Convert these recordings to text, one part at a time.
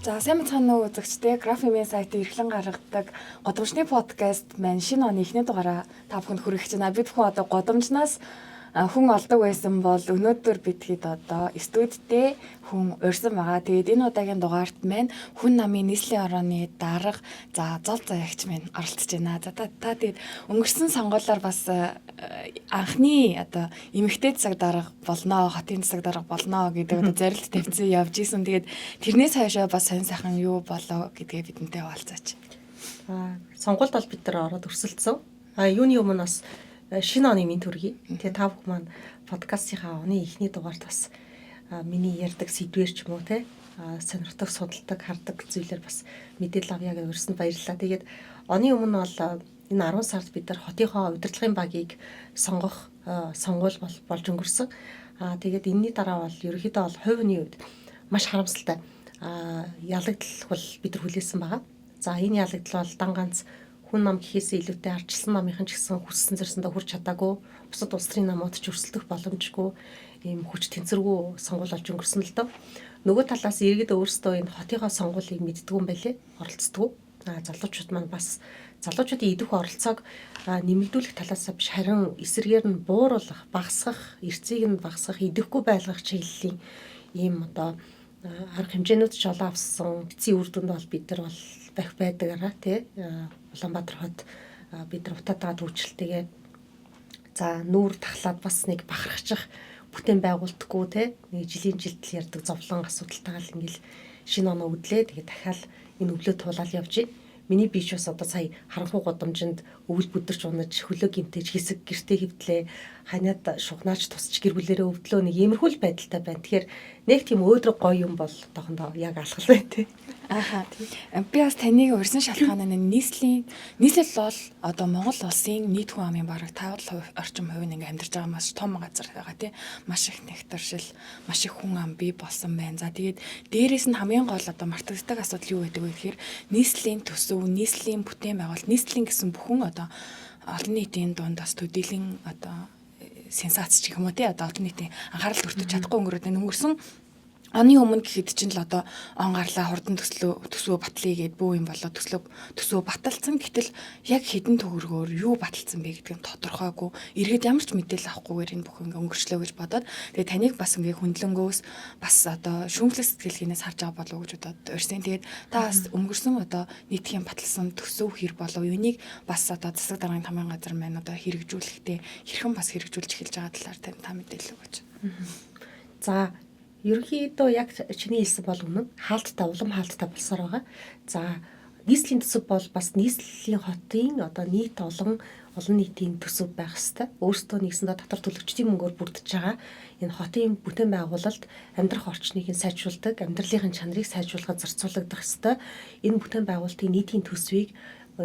За сайн мэцхан нөө үзэгчдээ Graphic-ийн сайтыг эрхлэн гаргадаг годамжны подкаст маань шинэ оны эхний дугаараа та бүхэнд хүргэж байна. Бид бүхэн одоо годамжнаас хүн олдог байсан бол өнөөдөр бидгээд одоо студидтэй хүн урьсан байгаа. Тэгээд энэ удаагийн дугаарт маань хүн намын нийслэлийн орооны дарга за зол заягч маань оролцож байна. За та тэгээд өнгөрсөн сонгуулиар бас анхны одоо эмэгтэй засаг дарга болно, хотын засаг дарга болно гэдэг одоо зорилт тавьсан явж исэн. Тэгээд тэрнээс хойшоо бас сонь сайхан юу болоо гэдгээ бидэнтэй хуваалцаач. Сонгуульд бол бид нар ороод өрсөлдсөн. Юуны өмнө бас шинэ оны минь төргий. Тэгээ та бүхэн маань подкастынхаа оны эхний дугаарт бас миний ярьдаг сэдвэр ч юм уу те сонирхдаг, судалдаг, хардаг зүйлээр бас мэдээлэл авъя гэж өрсөнд баярлалаа. Тэгээд оны өмнө бол энэ 10 сард бид нар хотынхоо удирдлагын багийг сонгох сонгуул болж өнгөрсөн. Тэгээд энэний дараа бол ерөнхийдөө бол хувь хүний үед маш харамсалтай ялагдал бол бид нар хүлээсэн байгаа. За энэ ялагдал бол дан ганц хүн нам гэхээсээ илүүтэй арчилсан намынхан ч гэсэн хүссэн зэрсэндээ хүрч чадаагүй, бусад улс төрийн намууд ч өрсөлдөх боломжгүй ийм хүч тэнцвэргүй сонгуул болж өнгөрсөн л доо. Нөгөө талаас иргэд өөрсдөө энэ хотынхоо сонгуулийг мэддэг юм байлээ, оролцдог. Залуучууд маань бас залуучуудын идэх оролцоог нэмэгдүүлэх талаас биш харин эсрэгээр нь бууруулах, багасгах, эрцгийг нь багасгах, идэхгүй байлгах чиглэлийн ийм одоо арга хэмжээнүүд ч олон авсан. Эцсийн үр дүнд бол бид нар бол байдагаараа тий Улаанбаатар хот бид нар утаатаа төвчлөлтэйгээ за нүүр тахлаад бас нэг бахархчих бүтээн байгуулдаггүй тий нэг жилийн жилдэл ярддаг зовлон асуудалтайгаа л ингээл шинэ оноо өдлөө тэгээ дахиад энэ өвлөө туулаад явж байна. Миний бич бас одоо сая харанхуй годамжинд өвөл бүдэрч унаж хөлөө гимтэж хэсэг гэртээ хөвдлээ ханиад шугнаач тусч гэр бүлэрээ өвдлөө нэг иймэрхүү л байдалтай байна. Тэгэхээр нэг тийм өөдрөг гоё юм бол одоохондоо яг алхал бай тээ. Би бас таныг урьсан шалтгаанаа нийслэл бол одоо Монгол улсын нийт хүн амын бараг 50% орчим хувь нь амьдарч байгаа маш том газар байгаа тий. Маш их нэгтэршил, маш их хүн ам бий болсон байна. За тэгээд дээрээс нь хамгийн гол одоо мартагддаг асуудал юу гэдэг вэ гэхээр нийслэлийн төсөв, нийслэлийн бүтээн байгуулалт, нийслэлийн гэсэн бүхэн одоо олон нийтийн дунд бас төдийлөн одоо сенсац ч гэх юм уу тий одоо олон нийтийн анхаарал төртөж чадахгүй өнгөрсөн оны өмнө гэхэд чинь л одоо он гарлаа хурдан төсвөө батлъя гэд бөө юм болоо төсвөө баталсан. Гэтэл яг хэдэн төгрөгөөр юу баталсан бэ гэдгийг тодорхойгүй. Иргэд ямар ч мэдээлэл авахгүйгээр энэ бүх ингээ өнгөрчлөө гэж бодоод тэгээ таныг бас ингээ хүндлэнгөөс бас одоо шүүмжлэх сэтгэлгээнээс харж байгаа болов уу гэж бодоод урьсан. Тэгээд та бас өнгөрсөн одоо нийтийн баталсан төсөв хэр болов энийг бас одоо засаг даргын тамгын газар маань одоо хэрэгжүүлэхдээ хэрхэн бас хэрэгжүүлж эхэлж байгаа талаар та мэдээлэл өгөөч. За ерөнхийдөө яг чиний хэлсэн бол үнэн хаалттай улам хаалттай болсоор байгаа. За нийслэлийн төсөв бол бас нийслэлийн хотын одоо нийт олон нийтийн төсөв байх ёстой. Өөрсдөө нэгсэндээ татвар төлөгчдийн мөнгөөр бүрдэж байгаа энэ хотын бүтээн байгуулалт амьдрах орчныг сайжруулдаг, амьдралын чанарыг сайжруулахад зарцуулагдах ёстой. Энэ бүтээн байгуулалтын нийтийн төсвийг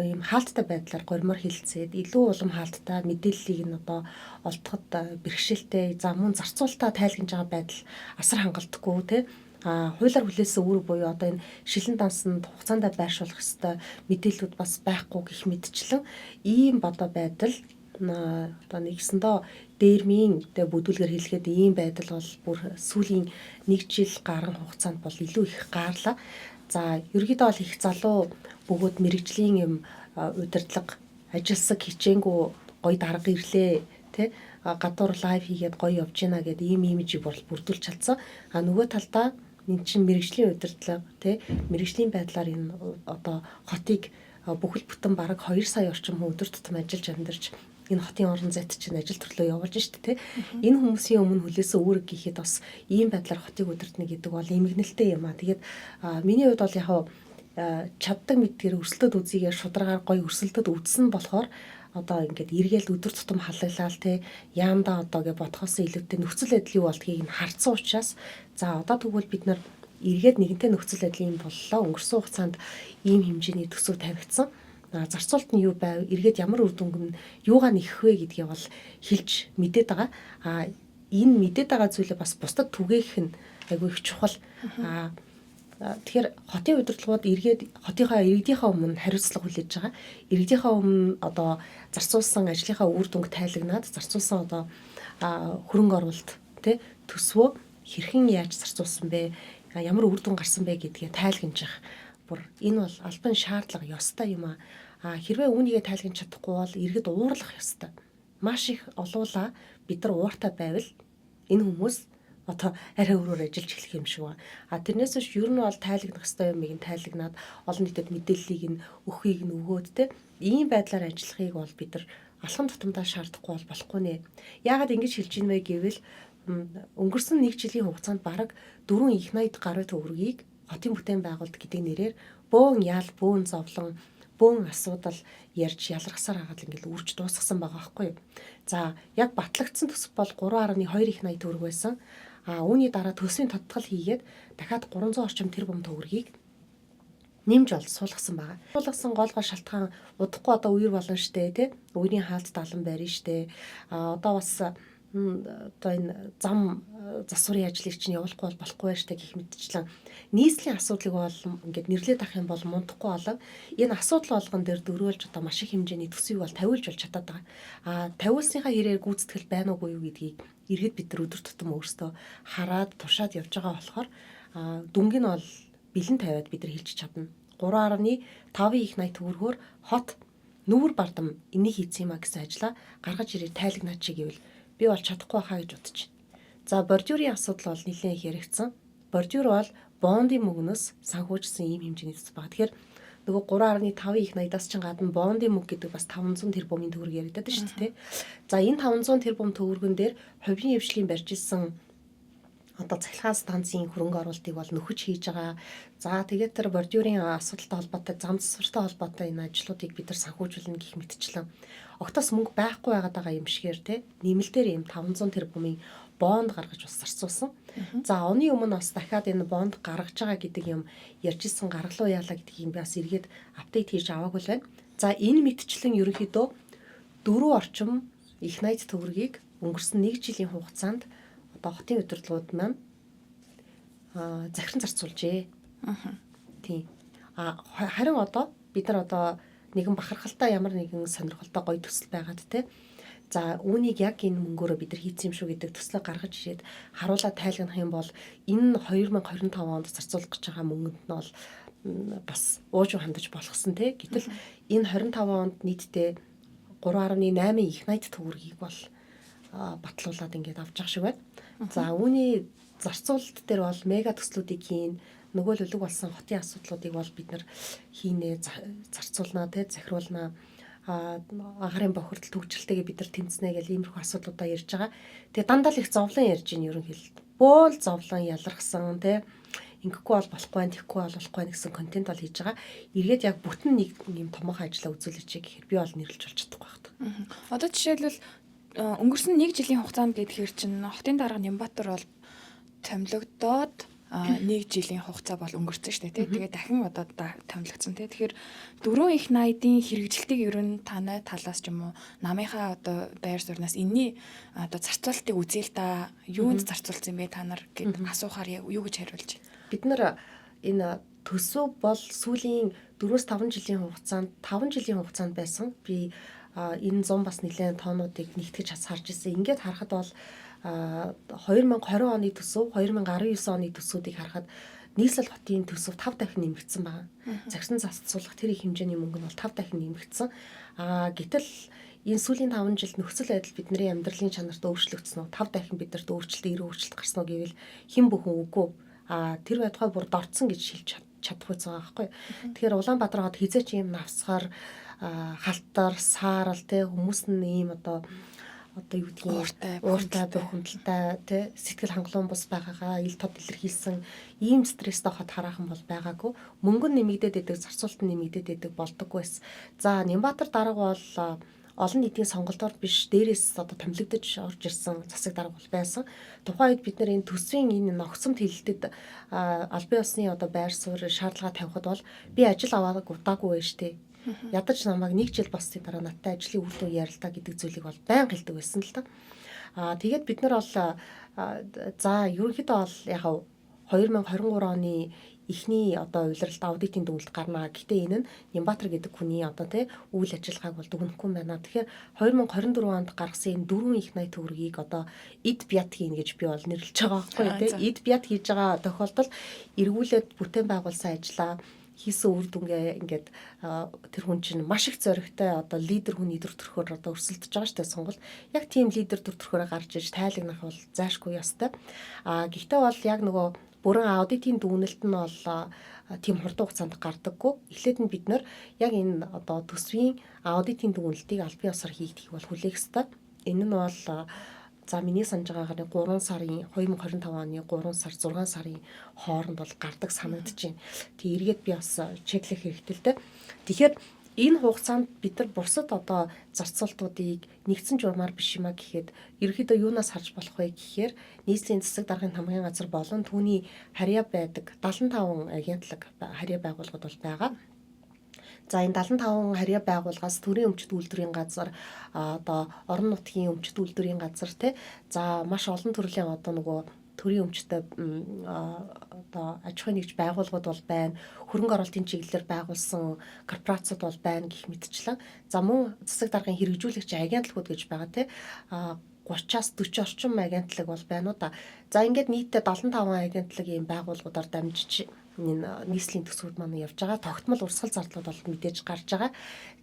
ийм хаалттай байдлаар гормоор хилцээд илүү улам хаалттай мэдээллийг нь одоо олдоход бэрхшээлтэй за мөн зарцуулалтаа тайлгнаж байгаа байдал асар хангалтгүй тий хуулиар хүлээсэн үүрэг буюу одоо энэ шилэн дансанд хугацаанд байршуулах ёстой мэдээллүүд бас байхгүй гэх мэтчлэн ийм бодо байдал одоо нэгсэндээ дээрмийн бүдүүлгээр хэлэхэд ийм байдал бол бүр сүүлийн 1 жил гарсан хугацаанд бол илүү их gaarла. За ерөнхийдөө бол их залуу бөгөөд мэрэгжлийн юм удирдлага ажилсаг хичээнгүү гоё дарга ирлээ тий гадуур лайв хийгээд гоё явж гинэ гэдэг ийм имижийг бүрдүүлж чадсан. Нөгөө талдаа энэ чинь мэрэгжлийн удирдлага тий мэрэгжлийн байдлаар энэ одоо хотыг бүхэл бүтэн бараг 2 сая орчим хүн өдөр тутам ажиллаж амьдарч энэ хотын орон зайд чинь ажил төрлөө явуулж штэ тий. Энэ хүмүүсийн өмнө хүлээсэн үүрэг гэхэд бас ийм байдлаар хотыг удирдна гэдэг бол эмгэнэлтэй юм аа. Тэгээд миний хувьд бол яг чаддаг мэдгээр өрсөлдөд үзье шударгаар гоё өрсөлдөд үзсэн болохоор одоо ингээд эргээл өдөр тутам халаглал тий яандаа одоо гэж бодхоос илүүтэй нөхцөл байдал юу болдгийг нь харцсан учраас за одоо тэгвэл бид нар эргээд нэгэнтээ нөхцөл байдлын боллоо өнгөрсөн хугацаанд ийм хэмжээний төсөв тавигдсан. Зарцуулалт нь юу байв? Эргээд ямар үр дүнг нь юугаар нэхэх вэ гэдгийг бол хэлж мэдээд байгаа. Энэ мэдээд байгаа зүйлээ бас бусдад түгээх нь айгүй их чухал. Тэгэхээр хотын удирдлагууд эргээд хотынхаа иргэдийнхээ өмнө хариуцлага хүлээж байгаа. Иргэдийнхээ өмнө одоо зарцуулсан ажлынхаа үр дүнг тайлагнаад зарцуулсан одоо хөрөнгө оруулалт тий төсвөө хэрхэн яаж зарцуулсан бэ? ямар үр дүн гарсан бэ гэдгээ тайлгнаж явах. Бүр энэ бол албан шаардлага ёстой юм аа. Хэрвээ үүнийгээ тайлгнаж чадахгүй бол иргэд уурлах ёстой. Маш их олуула бид нар ууртай байвал энэ хүмүүс одоо арай өөрөөр ажиллаж эхлэх юм шиг байна. Тэрнээс биш ер нь бол тайлагнах ёстой юмыг нь тайлагнаад олон нийтэд мэдээллийг нь өгөхийг нь өгөөд те ийм байдлаар ажиллахыг бол бид нар алхам тутамдаа шаардахгүй бол болохгүй нэ. Яагаад ингэж хэлж ийн вэ гэвэл өнгөрсөн 1 жилийн хугацаанд бараг 4 их 80 гаруй төгрөгийг хотын бүтээн байгуулалт гэдэг нэрээр бөөн ял, бөөн зовлон, бөөн асуудал ярьж ялгарсаар хагаад ингээл үрж дуусгасан байгаа байхгүй юу. За яг батлагдсан төсөв бол 3.2 их 80 төгрөг байсан. Үүний дараа төсвийн тодтгол хийгээд дахиад 300 орчим тэрбум төгрөгийг нэмж суулгасан байгаа. Суулгасан гол шалтгаан удахгүй одоо үер болно штэ тий. Үерийн хаалт далан барина штэ. Одоо бас одоо энэ зам засварын ажлыг чинь явуулахгүй бол болохгүй байж та гэх мэтчлэн нийслэлийн асуудлыг бол ингээд нэрлээд авах юм бол мундахгүй болов энэ асуудал болгон дээр дөрөөлж одоо маш их хэмжээний төсвийг бол тавиулж болж чадаад байгаа. Тавиулсныхаа хэрээр гүйцэтгэл байна уугүй юу гэдгийг иргэд бид нар өдөр тутам өөрсдөө хараад туршаад явж байгаа болохоор дүнг нь бол бэлэн тавиад бид нар хэлж чадна. 3.5 их 80 төгрөгөөр хот нүүр бардам энийг хийсэн юм а гэсэн ажлаа гаргаж ирээ тайлагнаач гэвэл би бол чадахгүй хаа гэж бодож байна. За бордюрын асуудал бол нэлээд их яригдсан. Бордюр бол бондын мөнгнөөс санхүүжсэн ийм хэмжээний төс байгаа. Тэгэхээр нөгөө 3.5 их 80-аас ч гадна бондын мөнгө гэдэг бас 500 тэрбумын төгрөг яригдаад байна шүү дээ. За энэ 500 тэрбум төгрөгөн дээр хувийн хвшлийн барьж исэн одоо цахилгаан станцын хөрөнгө оруулалтыг бол нөхөж хийж байгаа. За тэгээд тэр бордюрын асуудалтай холбоотой, зам засвартай холбоотой энэ ажлуудыг бид нар санхүүжүүлнэ гэх мэтчлэн огтос мөнгө байхгүй байгаа юм шигээр те нэмэлтээр юм 500 тэрбумын бонд гаргаж бас зарцуулсан. За оны өмнө бас дахиад энэ бонд гаргаж байгаа гэдэг юм ярьж исэн гаргалуу яалаа гэдгийг бас эргээд апдейт хийж аваагүй л байна. За энэ мэтчлэн ерөнхийдөө 4 орчим их 80 төгрөгийг өнгөрсөн 1 жилийн хугацаанд одоо хотын удирдлагууд маань захиран зарцуулжээ. Тийм. Харин одоо бид нар одоо нэгэн бахархалтай ямар нэгэн сонирхолтой гоё төсөл байгаад те. За үүнийг яг энэ мөнгөөрөө бид нар хийсэн юм шүү гэдэг төслөө гаргаж ирээд харуулаад тайлгнах юм бол энэ 2025 онд зарцуулах гэж байгаа мөнгөнд нь бол бас уужуу хандаж болгосон те. Гэтэл энэ 25 онд нийтдээ 3.8 их 80 төгрөгийг бол батлуулаад ингээд авч явах шиг байна. За үүний зарцуулалт дээр бол мега төслүүдийг хийн нөгөө л өлөг болсон хотын асуудлуудыг бол бид нар хийнэ зарцуулнаа те захируулнаа агарын бохирдол төвчлөлтэйгээ бид нар тэмцэнэ гэл иймэрхүү асуудлуудаа ярьж байгаа. Тэгээ дандаа л их зовлон ярьж ийн ерөнхийдөө. Бөөл зовлон ялгарсан те ингэхгүй бол болохгүй байх, тэгхгүй бол болохгүй гэсэн контент бол хийж байгаа. Эргээд яг бүтэн нэг юм томоохон ажилла үзүүлээч гэхээр би бол нэрлж болж чадахгүй байна. Одоо жишээлбэл өнгөрсөн 1 жилийн хугацаанд гэдгээр чинь хотын дарга Нямбатар бол томилогдоод 1 жилийн хугацаа бол өнгөрцөн шүү дээ. Тэгээ дахин одоо томилогдсон тий. Тэгэхээр 4 их 80-ийн хэрэгжилтийг ер нь танай талаас ч юм уу намынхаа одоо байр сууриас энэний одоо зарцуулалтыг үзээл та юунд зарцуулсан бэ та нар гэд асуухаар юу гэж хариулж байна? Бид нар энэ төсөв бол сүүлийн 4-5 жилийн хугацаанд 5 жилийн хугацаанд байсан. Би энэ 100 бас нэлээд тоонуудыг нэгтгэж харж ирсэн. Ингээд харахад бол 2020 оны төсөв, 2019 оны төсвүүдийг харахад нийслэл хотын төсөв 5 дахин нэмэгдсэн байна. Захирсан зарцуулах тэр их хэмжээний мөнгө нь бол 5 дахин нэмэгдсэн. Гэтэл энэ сүүлийн 5 жилд нөхцөл байдал бидний амьдралын чанарт өөрчлөгдсөн үү? 5 дахин бидэрт өөрчлөлт гарсан уу гэвэл хэн бүхэн үгүй. Тэр байтугай бүр дорцсон гэж хэлж чадах үс байгаа байхгүй. Тэгэхээр Улаанбаатар хот хизээч юм навсгаар халтар, саарал те хүмүүс нь ийм одоо юу гэдгийг ууртай, бохомдолтой те сэтгэл хангалуун бус байгаагаа ил тод илэрхийлсэн ийм стресстэй хот хараахан бол байгаагүй. Мөнгө нь нэмэгдээд идэг, зарцуулалт нь нэмэгдээд идэг болдоггүй байсан. За Нямбатар дарга бол олон нийтийн сонголтоор биш дээрээс одоо томилогдож орж ирсэн засаг дарга бол байсан. Тухайн үед бид нар энэ төсвийн энэ ногцомт хилэлтэд албан ёсны одоо байр суурь шаардлага тавихад бол би ажил аваад удаагүй байж тээ. Ядаж намайг 1 жил болсны дараа надтай ажлын үр дүн ярилдаа гэдэг зүйлийг бол байнга хэлдэг байсан л та. Тэгээд бид нар бол за ерөнхийдөө бол яг 2023 оны эхний одоо улиралд аудитын дүгнэлт гарна. Гэхдээ энэ нь Нямбатар гэдэг хүний одоо тий үйл ажиллагааг бол дүгнэхгүй байна. Тэгэхээр 2024 онд гаргасан энэ 4 их 80 төгрөгийг одоо эд бят хийн гэж би бол нэрлэж байгаа байхгүй тий. Эд бят хийж байгаа тохиолдолд эргүүлээд бүтээн байгуулсан ажлаа хийсэн үр дүнгээ ингээд тэр хүн чинь маш их зоригтой одоо лидер хүний төр төрхөөр одоо өрсөлдөж байгаа шүү дээ сонгол. Яг тийм лидер төр төрхөөрөө гарч иж тайлагнах бол заашгүй ёстой. Гэхдээ бол яг нөгөө бүрэн аудитын дүгнэлт нь бол тийм хурдан хугацаанд гардаггүй. Эхлээд нь бид нэр яг энэ одоо төсвийн аудитын дүгнэлтийг албан ёсоор хийгдэх бол хүлээх ёстой. Энэ нь бол за миний санаж байгаагаар 3 сарын 2025 оны 3 сар 6 сарын хооронд бол гардаг санагдаж байна. Тэг эргээд би бас чеклэх хэрэгтэй л дээ. Тэгэхээр энэ хугацаанд бид нар бусад одоо зарцуултуудыг нэгдсэн журмаар биш юма гэхэд ерөөхдөө юунаас харж болох вэ гэхээр нийслэлийн засаг даргын хамгийн газар болон түүний харьяа байдаг 75 агентлаг харьяа байгууллагууд бол байгаа. За энэ 75 харьяа байгууллагаас төрийн өмчт үйлдвэрийн газар одоо орон нутгийн өмчт үйлдвэрийн газар те за маш олон төрлийн одоо нөгөө төрийн өмчтэй одоо аж ахуйн нэгж байгууллагууд бол байна. Хөрөнгө оруулалтын чиглэлээр байгуулсан корпорациуд бол байна гэх мэтчлэн. За мөн засаг даргын хэрэгжүүлэгч агентлагууд гэж байгаа те 30-аас 40 орчим агентлаг бол байна уу да. За ингээд нийтдээ 75 агентлаг ийм байгууллагуудаар дамжиж энэ нийслэлийн төсвүүд маань явж байгаа. Тогтмол урсгал зардлууд бол мэдээж гарч байгаа.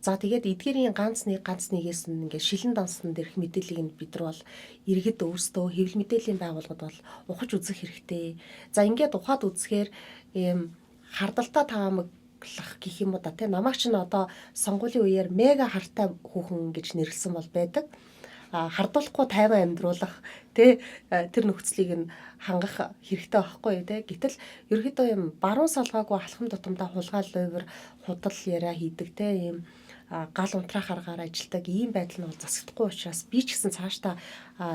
За тэгээд эдгээрийн ганц нэгээс нь ингээд шилэн дансан дээрх мэдээллийг нь бид нар бол иргэд өөрсдөө хэвлэл мэдээллийн байгууллагууд бол ухаж үзэх хэрэгтэй. За ингээд ухаад үзэхээр ийм хардалтаа таамаглах гэх юм уу да тий намайг ч н одоо сонгуулийн үеэр мега хартай хүүхэн гэж нэрлсэн бол байдаг. Хардуулахгүй тайван амьдруулах тэр нөхцөлийг нь хангах хэрэгтэй байхгүй тий. Гэтэл ерөөхдөө юм баруун салгаагүй алхам тутамдаа хулгаал лойвор худал яриа хийдэг тий ийм гал унтрах аргаар ажилдаг ийм байдал нь бол засагдахгүй учраас би ч гэсэн цаашдаа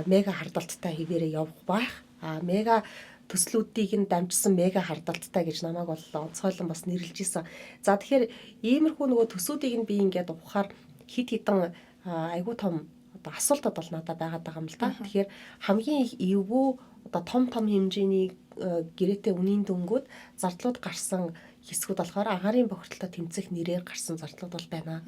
мега хардалттай хэвээрээ явах байх. Мега төслүүдийг нь дамжсан мега хардалттай гэж намайг бол онцгойлон бас нэрлэж исэн. За тэгэхээр иймэрхүү нөгөө төсүүдийг нь би ингээд ухахаар хит хитэн айгуу том асуултууд бол надад байгаад байгаа юм л да. Тэгэхээр хамгийн их эвгүй одоо том хэмжээний гэрээтэй үнийн дөнгүүд зардлууд гарсан хэсгүүд болохоор агаарын бохирдолтой тэмцэх нэрээр гарсан зардлууд бол байна.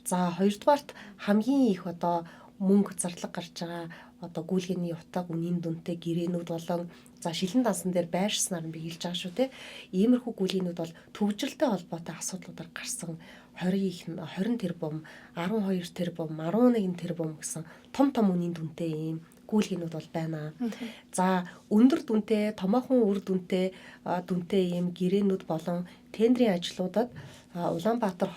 За хоёрдугаарт хамгийн их одоо мөнгө зарлаг гарч байгаа одоо гүйлгээний утга үнийн дүнтэй гэрээнүүд болон за шилэн дансан дээр байршснаар нь би хэлж байгаа шүү те. Иймэрхүү гүйлгээнүүд бол төвжирэлтэй холбоотой асуудлуудаар гарсан 20 тэрбум, 12 тэрбум, 11 тэрбум гэсэн том үнийн дүнтэй ийм гүйлгээнүүд бол байна. За өндөр дүнтэй, томоохон үр дүнтэй ийм гэрээнүүд болон тендерийн ажлуудад Улаанбаатар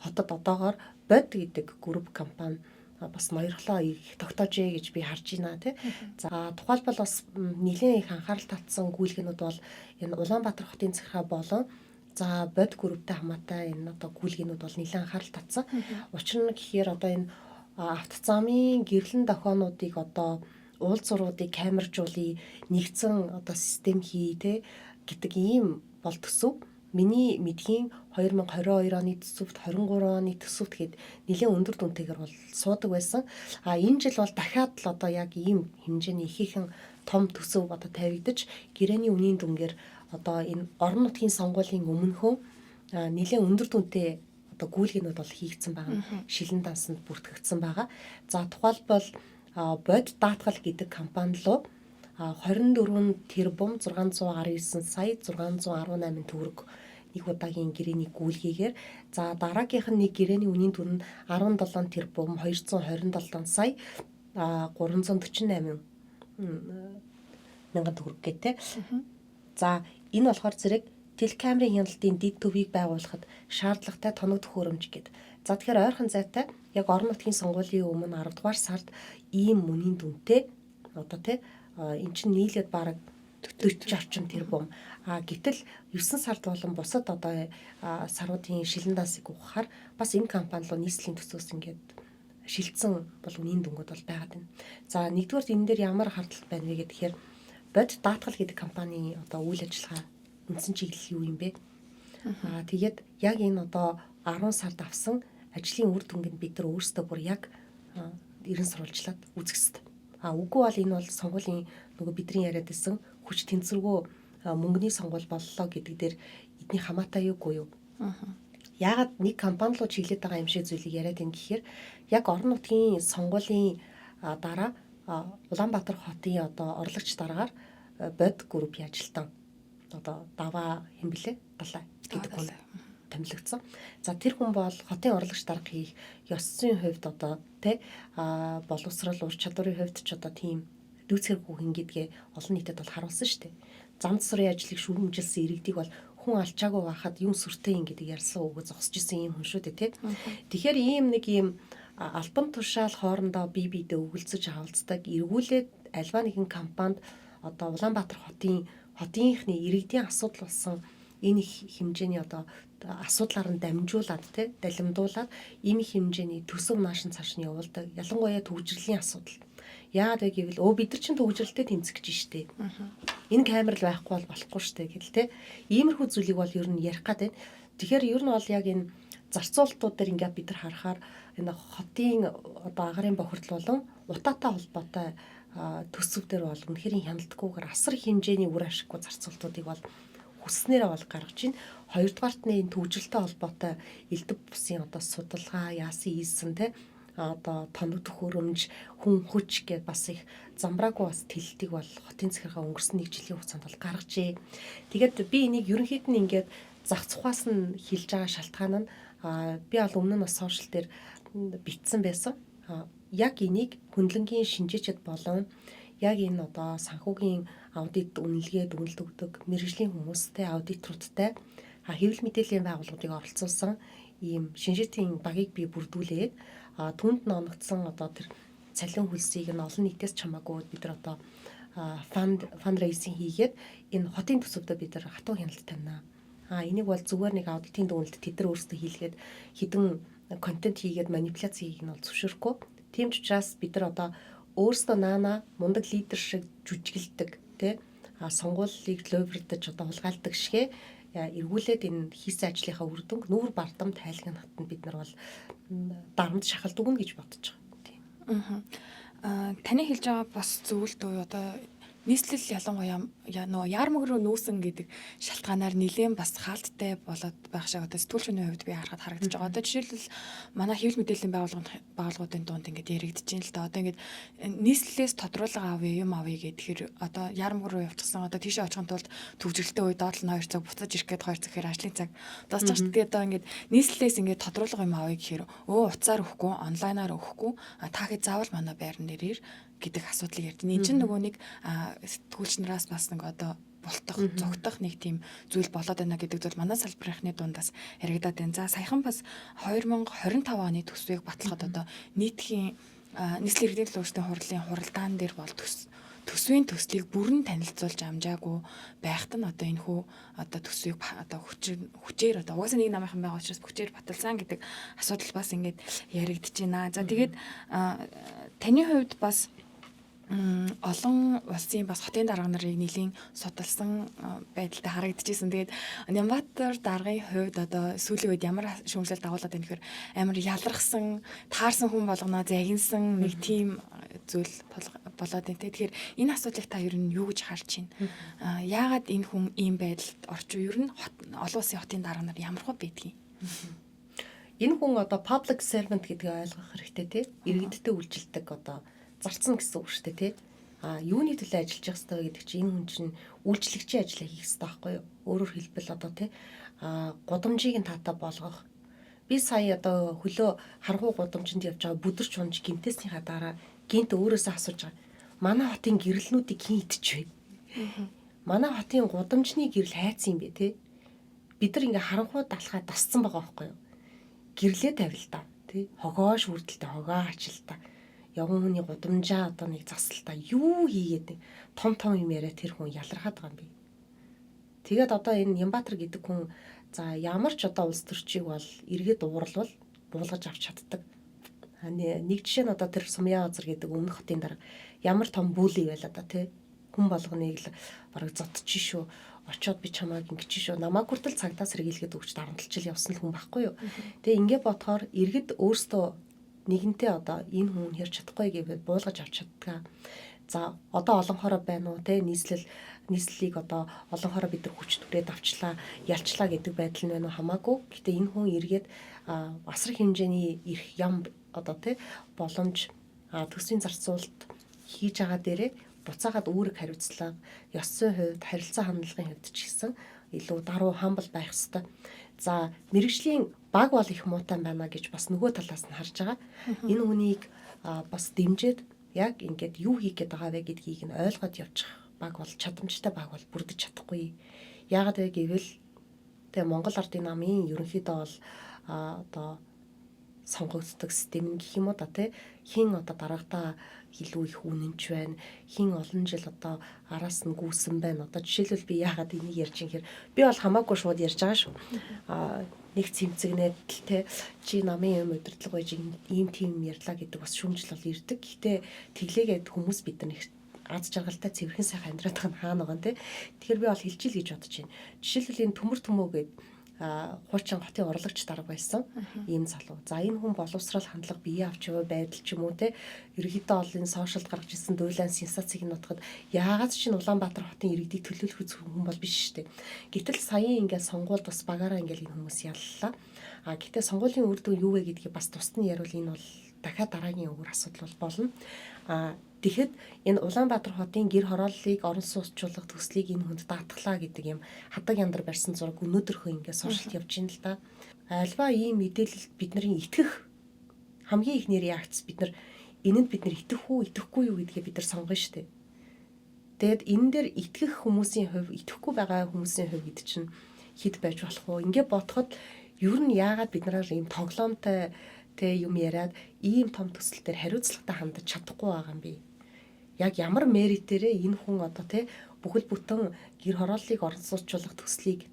хотод одоогоор бод гэдэг групп компани бас ноёрхлоо их тогтоожээ гэж би харж байна тий. За тухайлбал бас нэлээд их анхаарал татсан гүйлгээнүүд бол энэ Улаанбаатар хотын захиргаа болон за бод групптэй хамаатай энэ одоо гүйлгээнүүд бол нэлээд анхаарал татсан. Учир нь гэхээр одоо энэ автозамын гэрлэн дохионуудыг одоо уулзууруудыг камержуулъя, нэгдсэн одоо систем хий те гэдэг ийм бол төсөв. Миний мэдхийн 2022 оны төсөвт 23 оны төсөвт гээд нэлээд өндөр дүнтэйгээр бол суудаг байсан. Энэ жил бол дахиад л одоо яг ийм хэмжээний ихээхэн том төсөв одоо тавигдаж гэрээний үнийн дүнгээр одоо энэ орон нутгийн сонгуулийн өмнөхөө нэлээд өндөр дүнтэй одоо гүйлгээнүүд бол хийгдсэн байгаа. Шилэн дансанд бүртгэгдсэн байгаа. За тухайлбал бод даатгал гэдэг компани руу 24 тэрбум 619 сая 618 төгрөг нэг удаагийн гэрээний гүйлгээгээр за дараагийнх нь нэг гэрээний үнийн дүн нь 17 тэрбум 227 сая 348 мянган төгрөг гэдэг. За энэ болохоор зэрэг телекамерын хяналтын дэд төвийг байгуулахад шаардлагатай тоног төхөөрөмж гэдэг. За тэгэхээр ойрхон зайтай яг орон нутгийн сонгуулийн өмнө 10 дугаар сард ийм үнийн дүнтэй одоо тий эн чинь нийлээд бараг 40 орчим тэрбум. Гэтэл 9 сард болон бусад одоо саруудын шилэн дансыг ухахаар бас энэ компани руу нийслэлийн төсөөс ингээд шилжсэн бол үнийн дүнгууд бол байгаад байна. За нэгдүгээр энэ дээр ямар хардлагат байна вэ гэхээр бод даатгал гэдэг компани одоо үйл ажиллагаа үндсэн чиглэл юу юм бэ? Тэгээд яг энэ одоо 10 сард авсан ажлын үр дүнг нь бид нар өөрсдөө бүр яг ерэн сурвалжлаад үзэх хэрэгтэй. Үгүй бол энэ бол сонгуулийн нөгөө бидний яриад байсан хүч тэнцвэргүй мөнгөний сонгуул боллоо гэдэг дээр эдний хамаатай юугүй юу? Аа. Яагаад нэг компани руу чиглээд байгаа юм шиг зүйлийг яриад ин гэхээр яг орон нутгийн сонгуулийн дараа Улаанбаатар хотын одоо орлогч дараагаар бод групп ажилтан одоо даваа хэм блэ далай гэдэг хүн томилогдсон. За тэр хүн бол хотын орлогч дарга хийх ёсцын хувьд одоо тэ боловсрал ур чадварын хувьд ч одоо тийм дүүцгэргүй хин гэдгээ олон нийтэд бол харуулсан шүү дээ. Зам засрын ажлыг шүүмжилсэн иргэдийг бол хүн алчаагүй байхад юм сүртэй юм гэдэг ярьсан үгөө зогсож исэн юм хүн шүү дээ тий. Тэгэхээр ийм нэг ийм альбом тушаал хоорондоо бие биедээ өгөлцөж авалцдаг эргүүлээд альва нэгэн компанид одоо Улаанбаатар хотынхны иргэдийн асуудал болсон энэ их хэмжээний одоо асуудлаар нь дамжуулаад тий далимдуулаад ийм их хэмжээний төсөв наашин цааш нь явуулдаг. Ялангуяа төвжирлийн асуудал. Яагаад вэ гэвэл бид нар чинь төвжирэлтэй тэмцэж штэ. Энэ камер л байхгүй бол болохгүй штэ гэл тий. Иймэрхүү зүйлийг бол ер нь ярих гэдэг. Тэгэхээр ер нь бол яг энэ зарцуулалтууд дээр ингээд бид нар харахаар энэ хотын одоо агарын бохирдол болон утаатай холбоотой төсөв дээр бол үнэхээр хяналтгүйгээр асар хэмжээний үр ашиггүй зарцуулалтуудыг бол хүснээрээ бол гаргаж байна. Хоёрдугаарт нь энэ төвжирэлтэй холбоотой элдв бусын одоо судалгаа яасан ийсэн те одоо тоног төхөөрөмж хүн хүч гэдээ бас их замбраагүй бас тэлтийг бол хотын захиргаа өнгөрсөн нэг жилийн хугацаанд бол гаргажээ. Тэгээд би энийг ерөнхийд нь ингээд зах цухаас нь хилж байгаа шалтгаан нь би бол өмнө нь бас сошиал дээр бичсэн байсан. Яг энийг хөндлөнгийн шинжээчд болон яг энэ одоо санхүүгийн аудит үнэлгээд үнэлт өгдөг мэргэжлийн хүмүүстэй аудиторудтай хэвлэл мэдээллийн байгууллагуудыг оролцуулсан ийм шинжээчдийн багийг би бүрдүүлээд түнд нь оногдсон одоо тэр цалин хөлсийг нь олон нийтээс чамаагүй бид нар одоо фандрейзинг хийгээд энэ хотын төсөвдөө бид нар хатуу хяналт тавина. Энийг бол зүгээр нэг аудитын дүгнэлт тэд нар өөрсдөө хийлгээд хідэн контент хийгээд манипуляц хийх нь бол зөвшөөрөхгүй. Тийм ч учраас бид нар одоо өөрсдөө наана мундаг лидер шиг жүжиглдэг тий сонгуулийг лойврдаж одоо хулгайлдаг шигэ эргүүлээд энэ хийсэн ажлынхаа үр дүнг нүүр бардам тайлгнахад нь бид нар бол дарамт шахалт өгнө гэж бодож байгаа тийм. Таны хэлж байгаа бас зөвлөлт уу одоо нийслэл ялангуяа нөгөө яармаг руу нүүсэн гэдэг шалтгаанаар нэлээд бас хаалттай болоод байх шиг одоо сэтгүүлчний хувьд би харахад харагдаж байгаа. Одоо жишээлбэл манай хэвлэл мэдээллийн байгууллагын дунд ингээд яригдж байна л да. Одоо ингээд нийслэлээс тодруулга авъя, юм авъя гэхээр одоо яармаг руу явчихсан. Одоо тийшээ очихын тулд төвжирэлтэй үед доотлол нь 2 цаг буцаж ирэх гээд 2 цаг хэрэг ажлын цаг дуусчих шүү дээ. Одоо ингээд нийслэлээс ингээд тодруулга юм авъя гэхээр уцаар өгөхгүй, онлайнаар өгөхгүй. Та хэд заавал манай байран нэрээр гэдэг асуудлыг ярьж байна. Энд чинь нөгөө нэг сэтгүүлч нараас бас нэг одоо бултах, зогтох нэг тийм зүйл болоод байна гэдэг зүйл манай салбарынхны дундаас яригадаад байна. За саяхан бас 2025 оны төсвийг баталгаад одоо нийтхийн нийслэлийн иргэдийн төлөөлөлтийн хурлын хуралдаан дээр бол төсвийн төслийг бүрэн танилцуулж амжаагүй байхад нь одоо энэ хүү одоо төсвийг одоо хүчээр одоо угаасаа нэг намынхан байгаа учраас хүчээр баталсан гэдэг асуудал бас ингээд яригдж байна. За тэгээд таны хувьд бас олон улсын бас хотын дарга нарыг нэлийн судалсан байдалтай харагдчихсэн. Тэгээд Улаанбаатар даргын хувьд одоо сүүлийн үед ямар шүүмжлэлт дагуулад байна гэхээр амар ялархсан, таарсан хүн болгоноо загинсан нэг тийм зүйл болоод байна. Тэгэхээр энэ асуудлыг та ер нь юу гэж харж байна? Яагаад энэ хүн ийм байдалд орчих вэ? Ер нь олон улсын хотын дарга нар ямар хөө байдгийг? Энэ хүн одоо public servant гэдгийг ойлгох хэрэгтэй тий. Иргэдтэй үйлчилдэг одоо зарцсан гэсэн үг шүү дээ тий. Юуны төлөө ажиллаж явах хэрэгтэй гэдэг чинь энэ хүн чинь үйлчлэгчийн ажлаа хийх хэрэгтэй байхгүй юу? Өөрөөр хэлбэл одоо тий гудамжийг нь таатай болгох. Би сая одоо хөлөө харгуу гудамжинд явж байгаа бүдэрч унж гинтээснийхаа дараа гинт өөрөөсөө асууж байгаа. Манай хотын гэрэлнүүдийг хэн идчихвэ? Манай хотын гудамжны гэрэл хайцсан юм бэ тий? Бид нар ингээ харанхуй далхаа дассан байгаа байхгүй юу? Гэрлээ тавил та тий? Хогоо шүрдэлтэй хогоо ачил та. Явган хүний гудамжаа одоо нэг засалтаа юу хийгээд том юм яриа тэр хүн ялархаад байгаа юм би. Тэгээд одоо энэ Ямбатар гэдэг хүн за ямар ч одоо улс төрчийг бол эргээд ууралвал буулгаж авч чаддаг. Нэг жишээ нь одоо тэр Сумьяазар гэдэг өмнөх хотын дарга ямар том бүлий байла да тий. Хүн болгоныг л бараг зодчих шүү. Очоод би чамааг ингэж шүү. Намааг хүртэл цагдаа сэргийлгээд өгч дарамтлал явсан л хүн байхгүй юу. Тэгээ ингээ бодохоор иргэд өөрсдөө нэгэнтээ одоо энэ хүн хэрч чадахгүй гэвэл буулгаж авч чаддаг. За одоо олонхороо байна уу те нийслэл нийслэлийг одоо олон хороо бид нар хүч түрээд авчлаа, ялчлаа гэдэг байдал нь байна уу хамаагүй. Гэтэ энэ хүн эргээд асар хэмжээний эрх ям одоо тий боломж төсвийн зарцуулалт хийж байгаа дээрээ буцаагаад үүрэг хариуцлага, ёс зүйн хувьд, харилцаа хандлагын хувьд ч гэсэн илүү даруй хамбал байх ёстой. За мэрэгжлийн баг бол их муутай байна гэж бас нөгөө талаас нь харж байгаа. Энэ хүнийг бас дэмжиж яг ингээд юу хийх гээд байгаа вэ гэдгийг нь ойлгоод явчих баг бол чадамжтай баг бол бүрдэж чадахгүй. Яагаад вэ гэвэл тэгээ Монгол Ардын намын ерөнхийдөө бол одоо сонгогддог систем гэх юм уу да тий хин одоо дараагтаа илүү их үнэнч байна, хин олон жил одоо араас нь гүйсэн байна. Одоо жишээлбэл би яагаад энийг ярьж юм хэр би бол хамаагүй шууд ярьж байгаа шүү. Нэг цэмцэгнээд л те чи намын юм удирдлага байж ийм тийм ярьлаа гэдэг бас шүүмжил бол ирдэг. Гэхдээ тэглээгээд хүмүүс бид нар их аз жаргалтай цэвэрхэн сайхан амьдраад байгаа нь хаана байгаа те. Тэгэхээр би бол хэлжил гэж бодож байна. Жишээлбэл энэ төмөр төмөөгээд хуучин хотын урлагч дарга байсан ийм залуу. За энэ хүн боловсрал хандлага бие авч яваа байдал ч юм уу те ерөнхийдөө бол энэ сошиалд гаргаж ирсэн дуйлан сенсацийг нутгад яагаад ч Улаанбаатар хотын иргэдийг төлөөлөх хүн бол биш шүү дээ. Гэтэл саяын ингээд сонгуульд бас багаараа ингээд энэ хүмүүс яллаа. Гэтээ сонгуулийн үр дүн юу вэ гэдгийг бас тусад нь яривал энэ бол дахиад дараагийн өөр асуудал бол болно. Тэгэхэд энэ Улаанбаатар хотын гэр хорооллыг орон сууцчлах төслийг энэ хүнд даатглаа гэдэг юм хадаг яндар барьсан зураг өнөөдөрхөө ингээд сошиалд явж байна л да. Альва ийм мэдээлэлд бидний итгэх хамгийн ихний реакц бид нар энэнд бид нар итгэх үү итгэхгүй юу гэдгээ бид нар сонгоно шүү дээ. Тэгэд энэ дээр итгэх хүмүүсийн хувь итгэхгүй байгаа хүмүүсийн хувь гэдэг чинь хэд байж болох вэ? Ингээд бодоход ер нь яагаад бид нараар ийм тоглоомтой юм яриад ийм том төсөл дээр хариуцлагатай хандаж чадахгүй байгаа юм бэ? Яг ямар меритээрээ энэ хүн одоо бүхэл бүтэн гэр хорооллыг орон сууцчлах төслийг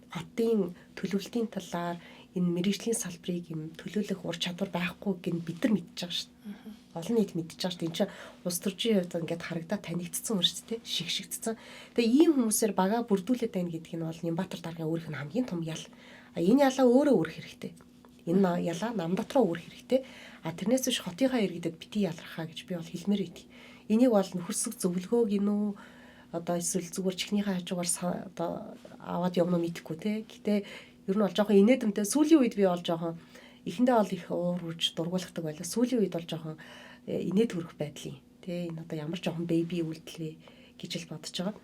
хотын төлөвлөлтийн талаар энэ мэрэгжлийн салбарыг юм төлөөлөх ур чадвар байхгүй гэн бид нар мэдчихэж байгаа шүү дээ. Олон нийт мэдчихэж байгаа шүү дээ. Энд чинь улс төрчийн хувьд ингээд харагдаад танигдсан юм шүү дээ. Шигшигдсэн. Тэгээ ийм хүмүүсээр багаа бүрдүүлээд байна гэдг нь бол Нямбатар даргын өөрийнх нь хамгийн том ял. Энэ ялаа өөрөө өөрөх хэрэгтэй. Энэ ялаа нам дотроо өөрөх хэрэгтэй. Тэрнээс биш хотынхаа иргэдэд бити ялрахаа гэж би бол хэлмээр байт. Энийг бол нөхөрсөг зөвлөгөөг гинүү одоо эсвэл зүгээр чихнийхээ хажуугаар одоо аваад явна мэдэхгүй те. Гэтэ ер нь бол жоохон инээдэмтэй. Сүүлийн үед би бол жоохон эхэндээ бол их уур үрж дургуулгадаг байлаа. Сүүлийн үед бол жоохон инээд хүрэх байдлын те энэ одоо ямар жоохон бэби үйлдэл гэж л бодож байгаа.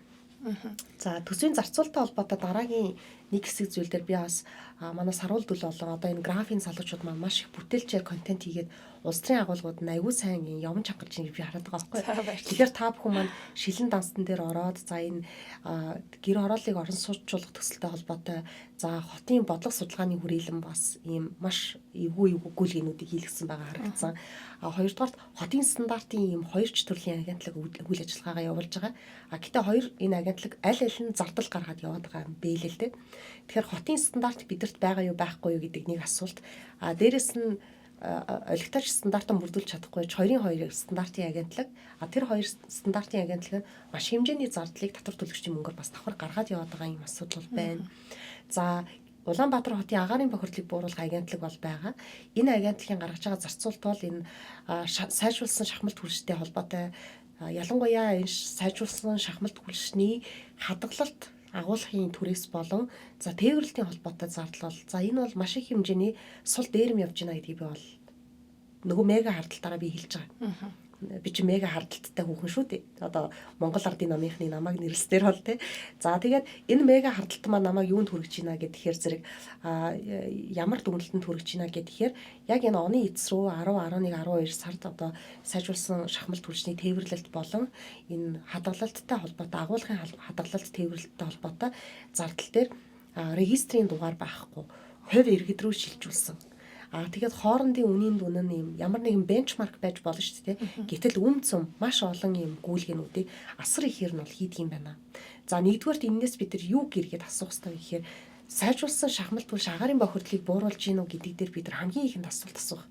За төсвийн зарцуулалттай холбоотой дараагийн нэг хэсэг зүйл дээр би бас манай саруул дүл болон одоо энэ графийн залуучууд маань маш их бүтээлчээр контент хийгээд улс төрийн агуулгууд нь аягүй сайн явж хангаж байгааг би хараад байгаа байхгүй. Тэгэхээр та бүхэн маань шилэн дансtan дээр ороод за энэ гэр хорооллыг орон сууцчлах төсөлтэй холбоотой за хотын бодлого судалгааны хүрээлэн бас ийм маш эвгүй гүйлгэнүүдийг хийлгэсэн байгаа харагдсан. Хоёрдугаарт хотын стандартын ийм хоёрч төрлийн агентлаг үйл ажиллагаагаа явуулж байгаа. Гэтэ хоёр энэ агентлаг аль нь зардал гаргаад яваад байгаа юм бэ л дээ. Тэгэхээр хотын стандарт бидэрт байгаа юу байхгүй юу гэдэг нэг асуулт. Дээрэс нь олигтойч стандартаа бүрдүүлж чадахгүй ч хоёрын стандартын агентлаг тэр хоёр стандартын агентлаг нь маш хэмжээний зардлыг татвар төлөгчдийн мөнгөөр бас давхар гаргаад яваад байгаа юм асуудал байна. За Улаанбаатар хотын агаарын бохирдлыг бууруулах агентлаг бол байгаа. Энэ агентлагийн гаргаж байгаа зарцуулалт бол энэ сайжруулсан шахмалт хөлштэй холбоотой ялангуяа энэ сайжруулсан шахмалт хөлшний хадгалалт агуулгын түрээс болон за тээвэрлэлтийн холбоотой зардал бол за энэ бол маш их хэмжээний сул дээрэм явж байна гэдгийг би бол нөгөө мега хардталтаараа би хэлж байгаа. Би чи мега хардталттай хүүхэн шүү дээ. Одоо Монгол Ардын намынхны намайг нэрлэснээр бол За тэгээд энэ мега хардталт маань намайг юунд хүргэж байна гэхээр зэрэг ямар дүгнэлтэнд хүргэж байна гэхээр яг энэ оны эцэс рүү 10, 11, 12 сард одоо сайжруулсан шахмалт хөлшний тээвэрлэлт болон энэ хадгалалттай холбоотой агуулгын хадгалалт тээвэрлэлттэй холбоотой зардал дээр регистрийн дугаар байхгүй хувь иргэд рүү шилжүүлсэн. Тэгээд хоорондын үнийн дүн нь юм ямар нэгэн бенчмарк байж болно шүү дээ. Гэтэл үнцэн маш олон юм гүйлгэнүүдийг асар ихээр нь бол хийдэг юм байна. За нэгдүгээрт энэс бид нар юу гэргээд асуух хэрэгтэй гэхээр сайжруулсан шахмалт хөлш агаарын бохирдлыг бууруулж гин үү гэдэг дээр бид нар хамгийн ихэнд асуулт асуух.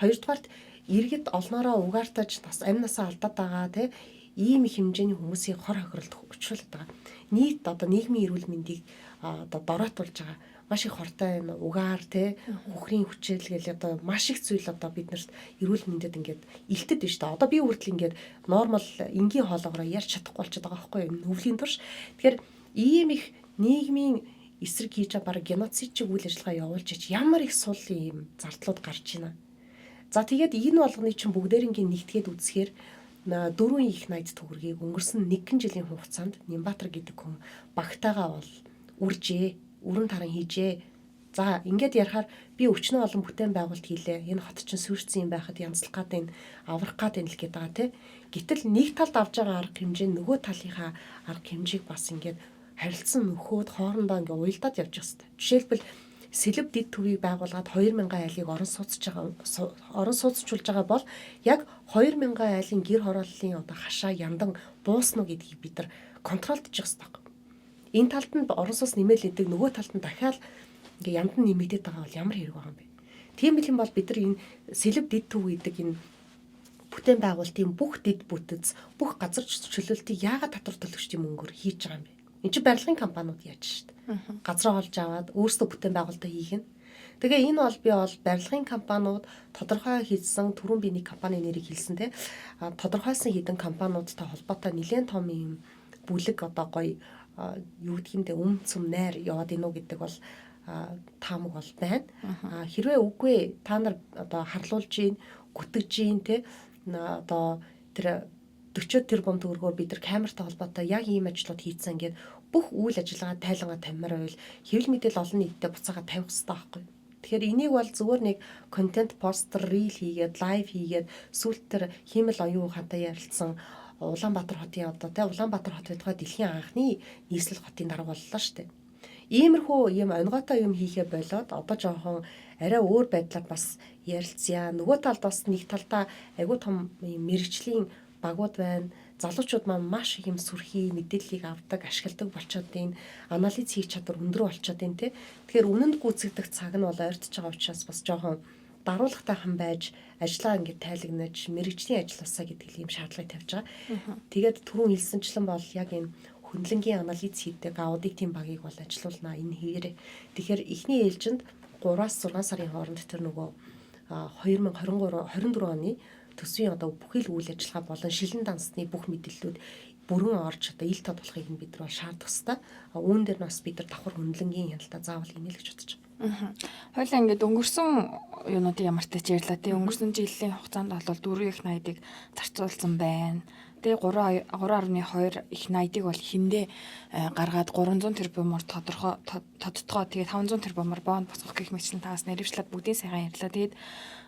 Хоёрдугаарт иргэд олноороо угаартаж бас амнасаа алдаад байгаа ийм их хэмжээний хүмүүсийн хор хохиролд учруулдаг байгаа. Нийт одоо нийгмийн эрүүл мэндийг одоо дороотуулж байгаа маш их хортой энэ угаар те хөхрийн хүчил гэл одоо маш их зүйл одоо биднэрт эрүүл мэндэд ингээд илтэд байна шүү дээ. Одоо би хүртэл ингээд нормал энгийн хоолоогоор ярьж чадахгүй болчиход байгаа байхгүй юу? Өвлийн турш. Тэгэхээр ийм их нийгмийн эсрэг хийж байгаа баг геноцид чиг үйл ажиллагаа явуулж ич ямар их сул ийм зардлууд гарч байна. За тэгээд энэ болгоны чинь бүгдээрингийн нэгтгээд үзэхээр 4 их найд төгрөгийг өнгөрсөн 1 жилийн хугацаанд Нямбатар гэдэг хүн багтаагаа бол үржээ, өрн таран хийжээ. За ингээд ярихаар би өчнөө олон бүтээн байгуулалт хийлээ. Энэ хот чинь сүрцэн юм байхад янзлах гад энэ аврах гад энэ л гээд байгаа тий. Гэтэл нэг талд авж байгаа арга хэмжээ нөгөө талынхаа арга хэмжээг бас ингээд харилцан нөхөөд хоорондоо ингээд уялдаад явж байгаа хэвээр. Жишээлбэл Сэлб дид төвийг байгуулад 2000 айлыг орон сууцчулж байгаа бол яг 2000 айлын гэр хорооллын одоо хашаа яндан буусна уу гэдгийг бид нар контролдож байгаа юм. Энэ талд нь орон сууц нэмэл идэг, нөгөө талд нь дахиад ингээ яндан нэмэгдээд байгаа бол ямар хэрэг байгаа юм бэ? Тийм их юм бол бид нар энэ Сэлб дид төв гэдэг энэ бүтээн байгуулалтын бүх дид бүтэц, бүх газар чөлөөлтийг яагаад татвар төлөгчдийн мөнгөөр хийж байгаа юм бэ? Энд чинь барилгын компаниуд яаж шүү дээ. Газраа олж аваад өөрсдөө бүтээн байгуулалтаа хийх нь. Тэгээ энэ бол би бол барилгын компаниуд тодорхой хийсэн түрүүн би нэг компани нэрийг хэлсэн те. Тодорхойлсон хэдэн компаниудтай холбоотой нэлээд том юм бүлэг одоо гоё юу гэх юм бэ цөм найр яваад ийнү гэдэг бол таамаг бол байна. Хэрвээ үгүй та нар одоо харлуулж гин, гүтгэж гин те одоо тэр 40 тэрбум төгрөгөөр бид нар камертай холбоотой яг ийм ажлууд хийцэн ингээд бүх үйл ажиллагаа тайлангаа тамираа байвал хэвлэл мэдээлэл олон нийтэд буцаага тавих хэрэгтэй байхгүй. Тэгэхээр энийг бол зүгээр нэг контент постэр, рил хийгээд, лайв хийгээд сүүлд тэр хиймэл оюун ухаантай ярилцсан Улаанбаатар хотын одоо тэ Улаанбаатар хот байтугай дэлхийн анхны нийслэл хотын дарга боллоо шүү дээ. Иймэрхүү юм онгойтой юм хийхээ болоод одоо жоохон арай өөр байдлаар бас ярилцъя. Нөгөө талд бас нэг талдаа айгүй том мэрэгжлийн багууд байна. Залуучууд маань маш их юм сүрхий мэдээллийг авдаг, ашигладаг болчоод байна. Анализ хийх чадвар өндөр болчоод байна те. Тэгэхээр үнэнд гүйцэгдэх цаг нь бол ойртож байгаа учраас бас жоохон даруулгатай хан байж ажлаа ингээд тайлагнаж мэрэгжлийн ажилласаа гэдэг ийм шаардлагыг тавьж байгаа. Тэгээд түрүүн хэлсэнчлэн бол яг энэ хөндлөнгийн анализ хийдэг аудитын багийг бол ажилуулна энэ хэвээрээ. Тэгэхээр эхний ээлжинд 3-аас 6 сарын хооронд тэр нөгөө 2024 оны төсвийн одоо бүхэл үйл ажиллагаа болон шилэн дансны бүх мэдээллүүд бүрэн орж одоо ил тод болохыг нь бид нар бол шаардах хэвээр. Үүн дээр нас бид нар давхар хөндлөнгийн хяналтаа заавал хийнэ л гэж бодож байна. Хойлоо ингээд өнгөрсөн юунуудыг ямартай ч ярьлаа тий өнгөрсөн жилийн хугацаанд бол 4 их найдыг зарцуулсан байна. Тэгээ 3.2 их найдыг бол хиндэ гаргаад 300 тэрбумаар тодтогоо тэгээ 500 тэрбумаар бонд босгох гэх мэтлэн таас нэрэвчлээд бүгдийн сайхан ярьлаа. Тэгээд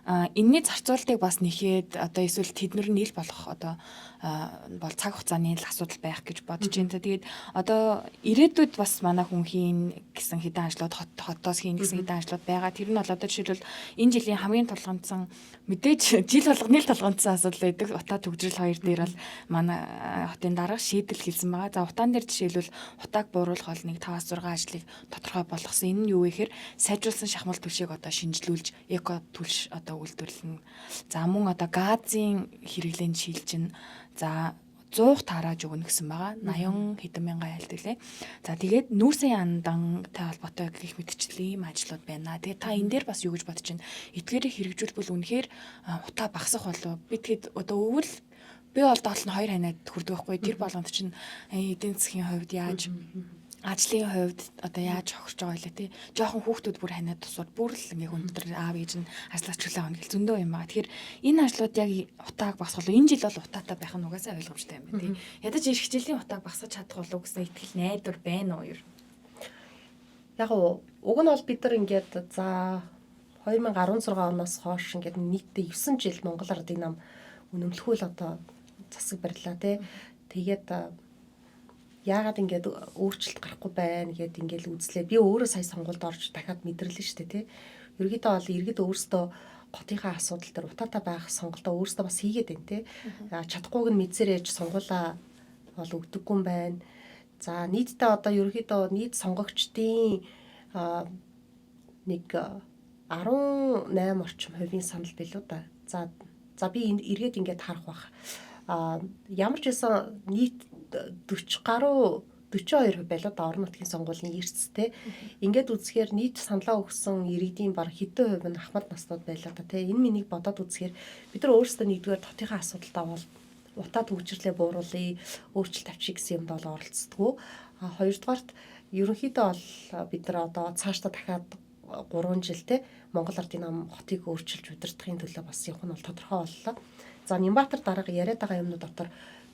энэний зарцуулалтыг бас нэхэд одоо эсвэл тэднэр нь ил болох одоо бол цаг хугацааны л асуудал байх гэж бодож байна. Тэгээд одоо ирээдүйд бас манай хүн хийн гэсэн хэдэн ажлууд хотоос хийн гэсэн хэдэн ажлууд байгаа. Тэр нь бол одоо жишээлбэл энэ жилийн хамгийн тулгамдсан мэдээж жил болгоны л тулгамдсан асуудал байдаг. Утаа төгжрөл 2 дээр бол манай хотын дарга шийдэл хэлсэн байгаа. За утаан дээр жишээлбэл утааг бууруулах бол нэг 5-6 ажлыг тодорхой болгосон. Энэ нь юу вэ гэхээр сайжруулсан шахмал түлшийг одоо шинжилүүлж эко түлш одоо үйлдвэрлэнэ. За мөн одоо газын хэрэглээнд шилжин. За 100 тарааж өгнө гэсэн байгаа. 80 хэдэн мянган айлт гэлээ. За тэгээд нүүрсэн яндантай холбоотой гэх мэтчлийн ажлууд байна. Тэгээд та энэ дээр бас юу гэж бодож байна? Эдгээрийг хэрэгжүүлбэл үнэхээр утаа багасах болов. Би тэгэд одоо өвөл би бол доол нь 2 ханаад хүрдэг байхгүй. Тэр болгонд чинь эдийн засгийн хувьд яаж ажлын хувьд одоо яаж хохирч байгаа вэ тий. Жохон хүүхдүүд бүр ханиад тусууд бүр л ингээ өндөр аав ээж нь ажлаач хүлээн авах гэл зөндөө юм байгаа. Тэгэхээр энэ ажлууд яг утааг багасгах. Энэ жил бол утаатай байх нь угаасаа ойлгомжтой юм байна тий. Ядаж ирэх жилийн утааг багасгаж чадах болов гэсэн итгэл найдвар байна уу юу? Яг уг нь бол бид нар ингээд за 2016 оноос хойш ингээд нийтдээ 9 жил Монгол Ардын нам үнэмлэхүүл одоо засаг барьлаа тий. Тэгээд яагаад ингээд өөрчлөлт гарахгүй байна гэд ингээд үзлээ. Би өөрөө сая сонгуульд орж дахиад мэдэрлээ шүү дээ тий. Ерөнхийдөө бол иргэд өөрсдөө хотынхаа асуудал дээр утаатай байх сонголтоо өөрсдөө бас хийгээд байна тий. Чадахгүйг нь мэдсээр ээж сонгуулаа бол өгдөггүй юм байна. За нийтдээ одоо ерөнхийдөө нийт сонгогчдын нэг 18 орчим хувийн санал билүү да. За би эргээд ингээд харах бах. Ямар ч байсан нийт 40 гаруй 42% байлаа да орон нутгийн сонгуулийн эрсдэлтэй. Ингээд үзэхээр нийт саналаа өгсөн иргэдийн бараг хэдэн хувь нь ахмад наснууд байлаа да тий. Энэ миний бодоод үзэхээр бид нар өөрсдөө нэгдүгээр хотынхаа асуудалтай бол утаа төгжрлээ бууруулъя, өөрчлөлт авчиг гэсэн юмд бол оролцдоггүй. Хоёрдугаарт ерөнхийдөө бол бид нар одоо цаашдаа дахиад 3 жилдээ Монгол Ардын нам хотыг өөрчилж удирдахын төлөө бас явах нь бол тодорхой боллоо. За Нямбатар дарга яриад байгаа юмнууд дотор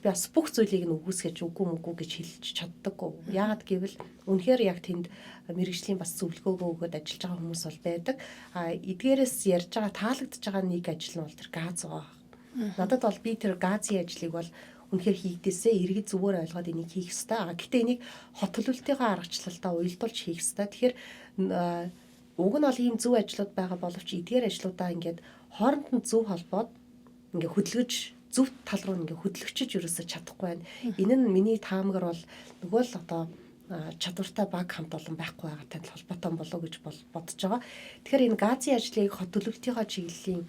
би бас бүх зүйлийг нь үгүйсгэж үгүй мүгүй гэж хэлж чаддаггүй. Яагаад гэвэл үнэхээр яг тэнд мэрэгжлийн бас зөвлөгөөгөө өгöd ажиллаж байгаа хүмүүс бол байдаг. Эдгээрээс ярьж байгаа таалагдж байгаа нэг ажил нь бол тэр газ байгаа. Надад бол би тэр газын ажлыг бол үнэхээр хийгдээсээ иргэд зүгээр ойлгоод энийг хийх ёстой. Гэхдээ энийг хот төлөвлөлтийнхаа аргачлалтаа уялдуулж хийх ёстой. Тэгэхээр уг нь бол ийм зөв ажлууд байгаа боловч эдгээр ажлуудаа ингээд хооронд нь зөв холбоод ингээд хөдөлгөж зөв тал руу ингээ хөдлөгчөж ерөөсөж чадахгүй байна. Энэ нь миний таамагар бол нөгөө л одоо чадвартай баг хамт олон байхгүй байгаатай холбоотой болов гэж бодож байгаа. Тэгэхээр энэ газын ажлыг хот төлөвлөлтийнхаа чиглэлийн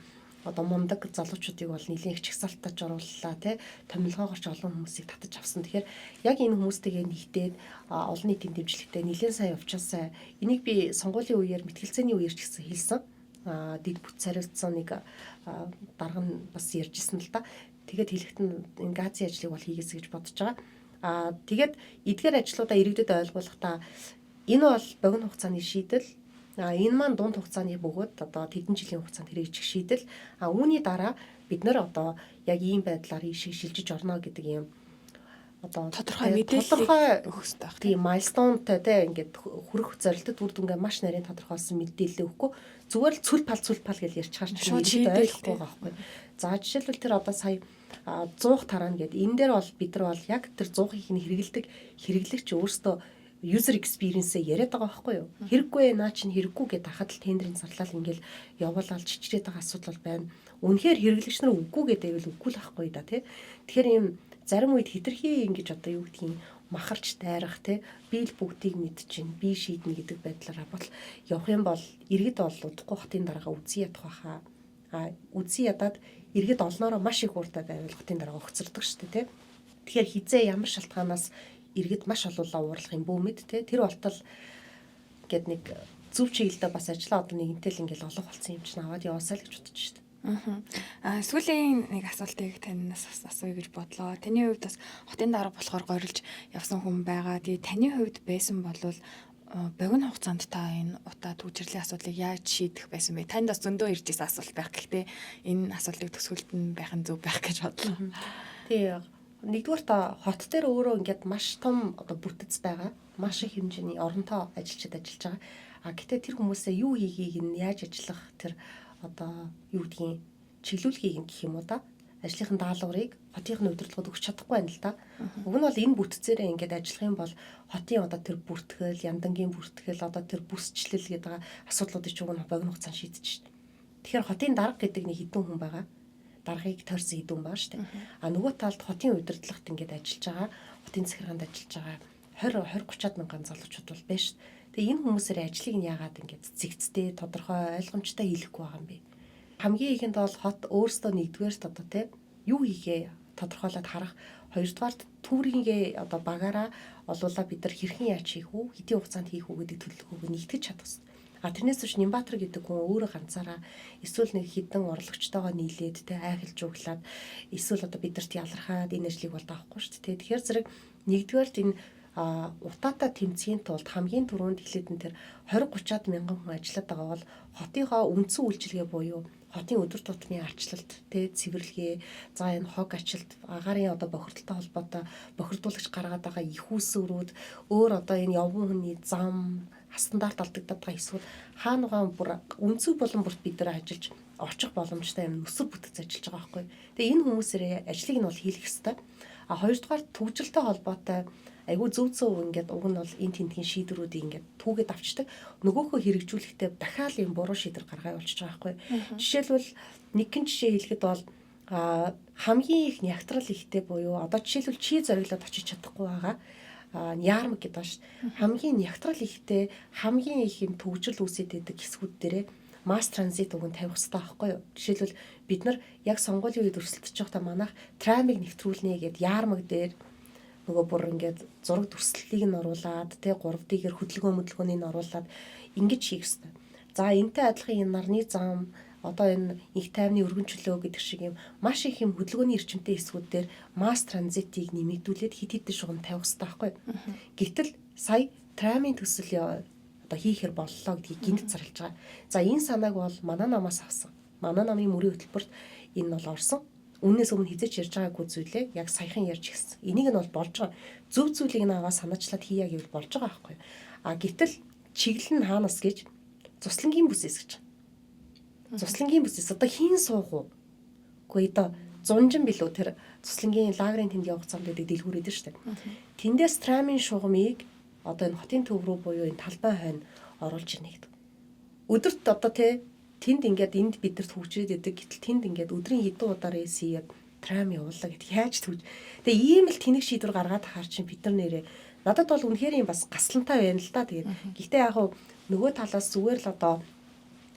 одоо мундаг залуучуудыг бол нэлийн чагсаалтаж орууллаа тий. Томилгоогоорч олон хүмүүсийг татаж авсан. Тэгэхээр яг энэ хүмүүстэйгээ нэгдээд олон нийтийн дэмжлэгтэй нэлийн сайн явуулсан. Энийг би сонгуулийн үеэр мэтгэлцээний үеэр ч гэсэн хэлсэн. Дэд бүт царилцсан нэг дарга нь бас ярьжсэн л да. Тэгээд хэлэхэд нь энэ газын ажлыг бол хийгээсэй гэж бодож байгаа. Тэгээд эдгээр ажлуудаа иргэдэд ойлгуулахдаа энэ бол богино хугацааны шийдэл. Энэ маань дунд хугацааны бөгөөд одоо тэдэн жилийн хугацаанд хэрэгжих шийдэл. Үүний дараа бид нар одоо яг ийм байдлаар ийшээ шилжиж орно гэдэг юм одоо тодорхой мэдээлэл өгөх хэрэгтэй байна. Тийм майлстоунтай те ингээд хүрэх зорилтод үр дүнгээ маш нарийн тодорхойлсон мэдээлэл өгөхгүй зүгээр л цүл пал гэж ярьж байгаа чинь ойлгохгүй байгаа байхгүй. За жишээлбэл тэр одоо сая 100 тараана гэдэг энэ дээр бол бид нар бол яг тэр 100-ыг нь хэрэглэгч өөрөөсөө user experience-ээ яриад байгаа байхгүй юу? Хэрэггүй наа чинь хэрэггүй гэдэг хахад л тендерийн зарлал ингээл явуулаад чичрээд байгаа асуудал байна. Үнэхээр хэрэглэгч нар үгүй гэдэг байвал үгүй л ахгүй да тий. Тэгэхээр ийм зарим үед хитрхи ингэж одоо юу гэдгийг махарч дайрах тий би л бүгдийг мэдчихээн би шийднэ гэдэг байдлаараа бол явах юм бол иргэд бол удахгүй хотын дараагаа үзий ядах байхаа. Үзий ядаад иргэд олноороо маш их ууртай байвал хотын дараагаа өгцөрдөг шүү дээ тий. Тэгэхээр хизээ ямар шалтгаанаас иргэд маш олуулаа уурлах юм бүү мэд те тэр болтол гээд нэг зөв чиглэлдээ бас ажиллаа одоо нэгэнтэй л ингээл олох болсон юм чинь аваад яваасаа л гэж бодож шүү дээ. Сүүлийн нэг асуултыг танаас асууя гэж бодлоо. Таны хувьд бас хотын дарга болохоор горилж явсан хүн байгаа. Тэгээ таны хувьд байсан болвол богино хугацаанд та энэ утаа төвчрлийн асуудлыг яаж шийдэх байсан бэ? Танд бас зөндөө ирж ирсэн асуулт байх. Гэхдээ энэ асуултыг төсөөлт нь байх нь зөв байх гэж бодлоо. Тэгээ нэгдүгээр та хот дээр өөрөө ингээд маш том одоо бүртгэц байгаа. Маш их хэмжээний оронтой ажилчид ажиллаж байгаа. Гэтээ тэр хүмүүсээ юу хийгийг нь яаж ажиллах тэр одоо юу гэдгийг чиглүүлгийг нь гэх юм уу да. Ажлынхын даалгаврыг хотынхны удирдлагад өгч чадахгүй байна л да. Уг нь бол энэ бүтцээрээ ингээд ажиллах юм бол хотын одоо тэр бүртгэл, яндангийн бүртгэл, одоо тэр бүсчлэл гэдэг асуудлуудыг ч уг нь богино хугацаанд шийдэж шít. Тэгэхээр хотын дарга гэдэг нэг хэдэн хүн байгаа. Даргаыг тойрсон хэдэн баа штэ. Нөгөө талд хотын удирдлагт ингээд ажиллаж байгаа, хотын захиргаанд ажиллаж байгаа 20-30 мянган залуучууд бол байна штэ. Тэгээ энэ хүмүүсээр ажлыг нь яагаад ингээд зэгцтэй, тодорхой, ойлгомжтой хийхгүй байгаа юм бэ? Хамгийн ихэнд бол хот өөрсдөө нэгдүгээрт одоо те юу хийгээ тодорхойлоод харах, хоёрдугаарт түүрийнхээ одоо багаараа олуулаа бид нар хэрхэн яаж хийх үү, хэдийн хугацаанд хийх үү гэдэг төлөвлөгөөг нэгтгэж чадах хэрэгтэй. Тэрнээс биш Нямбатар гэдэг хүн өөрөө ганцаараа эсвэл нэг хідэн орлогчтойгоо нийлээд те айхалж углаад эсвэл одоо бидэрт ялархаад энэ ажлыг бол даахгүй шүү дээ. Тэгэхээр зэрэг нэгдүгээрт энэ утаатай тэмцэхийн тулд хамгийн түрүүнд хэлээдэн тэр 20-30 мянган хүн ажиллаад байгаа бол хотынхоо үндсэн үйлчилгээ буюу хотын өдөр тутмын арчлалт те цэвэрлэгээ за энэ хог ажилт агаарын одоо бохирдолтой холбоотой бохирдуулагч гаргаад байгаа их усөрүүд өөр одоо энэ явган хүний зам стандарт алдагдаад байгаа эсвэл хаанугаа бүр үнцэг болон бүрт бид нар ажиллаж очих боломжтой юм өсөр бүтэц ажиллаж байгаа байхгүй. Тэгээ энэ хүмүүсээр ажлыг нь бол хийх ёстой. Хоёрдугаар төвжөлтэй холбоотой айгүй зөв ингээд уг нь бол энэ тентгийн шийдвэрүүдийг ингээд түүгээд авчдаг. Нөгөөхөө хэрэгжүүлэхдээ дахиад юм буруу шийдвэр гаргаа явуулчих байгаа байхгүй. Жишээлбэл нэгэн жишээ хэлэхэд бол хамгийн их нягтрал ихтэй буюу одоо жишээлбэл чи зориглоод очиж чадахгүй байгаа. Яармаг гэдэг ба ш. Хамгийн нягтрал ихтэй хамгийн их юм төвжил үүсэт байдаг хэсгүүд дээрээ масс транзит үгэн тавих хэрэгтэй байхгүй юу? Жишээлбэл бид нар яг сонгуулийн үед өрсөлдөж байхдаа манайх трамыг нэвтрүүлнэ гэд яармаг дээр нөгөө бүр ингээд зураг дүрслэлийг нь оруулаад тэ 3D-гээр хөдөлгөөний нь оруулаад ингэж хийх хэрэгтэй. За энтэй адилхан энэ нарны зам одоо энэ их тайвны өргөн чөлөө гэдэг шиг юм маш их юм хөдөлгөөний эрчимтэй хэсгүүдээр масс транзитыг нэмэгдүүлээд хит хитэн шугам тавих хэрэгтэй байхгүй. Гэтэл сая трамын төсөл одоо хийхээр боллоо гэдгийг гинт зарлж байгаа. За энэ санааг бол манай намаас авсан. Манай намын мөрийн хөтөлбөрт энэ бол орсон. Үүнээс өмнө хизээч ярьж байгаагүй зүйлээ яг саяхан ярьж гисэн. Энийг нь бол болж байгаа. Зөв зүйлийг нь аваа санаачлаад хийя гэвэл болж байгаа байхгүй. А гэтэл чиглэл нь хаанаас гэж цуслангийн бүсээс гэж. Цуслангийн бүсээс одоо хийн суух уу? Үгүй одоо зунжин билүү тэр цуслангийн лагерын тэнд явах замд гэдэг дэлгүүрээд шүү дээ. Тэндээс трамын шугамыг одоо энэ хотын төв рүү буюу энэ талбай хойно оруулж ирнэ гэдэг. Өдөрт одоо тэнд ингээд энд бидэрт хөгжөөд идэг гэтэл тэнд ингээд өдрийн хэдэн удаар эсийгээд трам явуулаа гэдэг яаж түүж. Тэгээ ийм л тэнэг шийдвэр гаргаад тахаар чинь бид нар нэрээ надад бол үнэхээр юм бас гаслантай байна л да. Тэгээд гэхдээ яг хуу нөгөө талаас зүгээр л одоо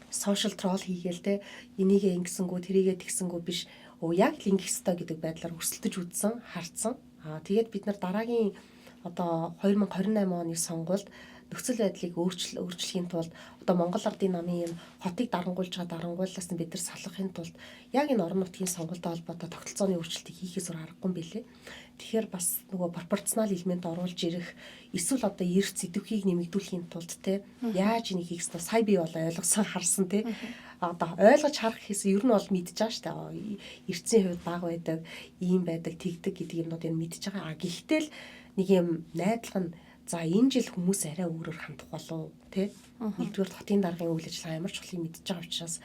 social troll хийгээл энийгээ ингэсэнгүү тэрийгээ тэгсэнгүү биш. Яг л ингэх ёстой гэдэг байдлаар өрсөлдөж үзсэн, харцсан. Тэгээд бид нар дараагийн одоо 2028 оны сонгуульд нөхцөл байдлыг өөрчлөхийн тулд одоо Монгол Ардын намын хотыг дарангуйлж байгаа дарангуйлаас нь бид нар салахын тулд яг энэ орон нутгийн сонгуультай холбоотой тогтолцооны өөрчлөлтийг хийхээс өөр аргагүй юм билээ. Тэгэхээр бас нөгөө пропорционал элемент оруулж ирэх эсвэл одоо эрс идэвхийг нэмэгдүүлэхийн тулд яаж энийг хийх ёстой сая би бол ойлгосон харсан одоо ойлгож харах гэсэн ер нь бол мэдж байгаа шүү дээ. Эрцийн хувьд бага байдаг, ийм байдаг, тэгдэг гэдэг юмнуудыг мэдж байгаа. Гэхдээ л нэг юм найдлага нь за энэ жил хүмүүс арай өөрөөр хандах болов нэгдүгээр хотын даргын үйл ажиллагаа ямар ч болохыг мэдж байгаа учраас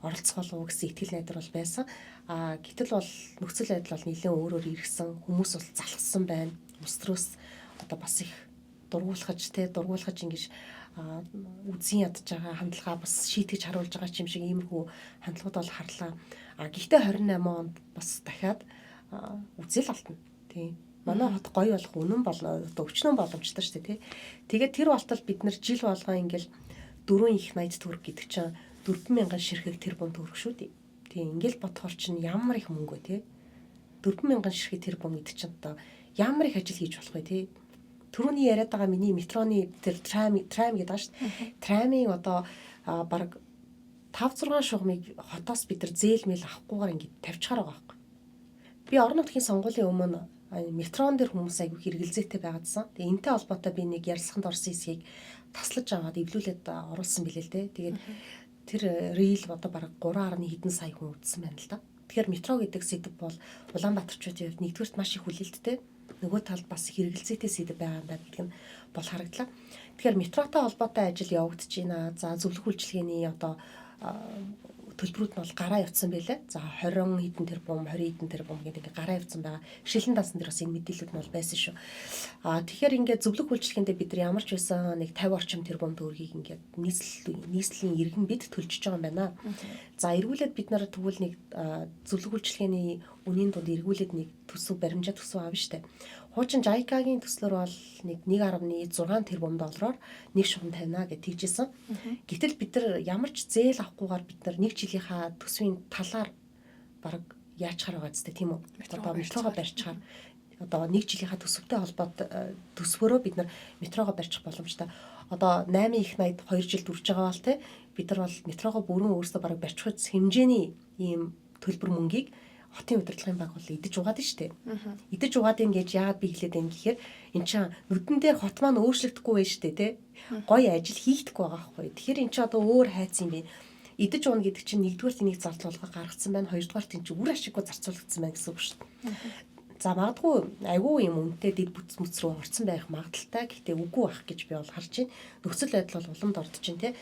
оролцох болов гэсэн итгэл найдар бол байсан. Гэтэл бол нөхцөл байдал бол нэлээд өөрөөр ирсэн. Хүмүүс бол залхсан байна. Өстрөөс одоо бас их дургуулгаж ингэж үзэн ядж байгаа хандлага бас шийтгэж харуулж байгаа юм шиг иймэрхүү хандлагууд бол харлаа. Гэхдээ 28 онд бас дахиад үзэл алтна. Манай хот гоё болох үнэн бол өвчнөн боломжтой шүү дээ. Тэгээд тэр болтол бид нар жил болгоо ингээл 4 их 80 төгрөг гэдэг чинь 40000 ширхэг тэр бум төгрөг шүү дээ. Ингээл бодохоор чинь ямар их мөнгө 40000 ширхэг тэр бум гэдэг чинь одоо ямар их ажил хийж болох вэ Төрөний яриад байгаа миний метроны тэр трам гэдэг байгаа шүү дээ. Трамын одоо баг 5-6 шугамыг хотоос бид нар зээлмэл авахгүйгээр ингээд тавьчихаар байгаа байхгүй. Би орон нутгийн сонгуулийн өмнө метрон дээр хүмүүс айгүй хэрэгэлзээтэй байгаадсан. Тэгээ энэтэй холбоотой би нэг ярилцлаганд орсон хэсгийг таслаж аваад эвлүүлээд оруулсан билээ л дээ. Тэгээд тэр рил одоо бараг 3.1 хэдэн сая хүн үзсэн байна л да. Тэгэхээр метро гэдэг сэдв бол Улаанбаатарчуудын хувьд нэгдүгürt маш их хүлээлттэй. Нөгөө талд бас хэрэгэлзээтэй сэдв байгаа юм байна гэдэг нь бол харагдлаа. Тэгэхээр метротой холбоотой ажил явагдаж байна. За зөвлөх үйлчилгээний одоо төлбөрүүд нь бол гараа явцсан байлаа. За 20 хэдэн тэрбум, 20 хэдэн тэрбум гэдэг гараа явцсан байгаа. Шилэн даасан дээр бас энэ мэдээлүүд нь бол байсан шүү. Тэгэхээр ингээд зөвлөх үйлчилгээндээ бид нар ямар ч байсан нэг 50 орчим тэрбум төгрөгийг ингээд нийслэлийн иргэн бид төлчихөж байгаа юм байна. За эргүүлээд бид нар тэгвэл нэг зөвлөх үйлчилгээний үнийн дунд эргүүлээд нэг төсөв баримжаа төсөв аав штэ. Хуучин JICA-гийн төслөөр бол нэг 1.6 тэрбум доллараар нэг шугам тавина гэж тэгжсэн. Гэтэл бид нар ямар ч зээл авахгүйгээр бид нар нэг жилийнхаа төсвийн талаар бараг яачаар байгаа зү тийм үү? Одоо метрогоо барьчихаар одоо нэг жилийнхаа төсөвтэй холбоотой төсвөрөө бид нар метрогоо барьчих боломжтой. Одоо 8 их 80 2 жил дүрж байгаа бол бид нар бол метрогоо бүрэн өөрсдөө бараг барьчих хэмжээний ийм төлбөр мөнгийг хотын удирдлагын баг бол идэж угаад нь штэ. Идэж угаад ингэж яагаад би хэлээд байна гэхээр эн чинь нүдэн дээр хот маань өөрчлөгдөхгүй байж штэ тий. Гоё ажил хийхдэггүй байгаа байхгүй. Тэгэхээр эн чинь одоо өөр хайц юм бэ. Идэж уна гэдэг чинь нэгдүгээр тэнийг зарцуулга гаргацсан байна. Хоёрдугаар тийм чинь үр ашиггүй зарцуулагдсан байна гэсэн үг шүү дээ. За магадгүй айгүй юм үнэтэй дэд бүтц мүц рүү орсон байх магадaltaй. Гэхдээ үгүй байх гэж би бол харж байна. Нөхцөл байдал бол уламд ордож байна тий.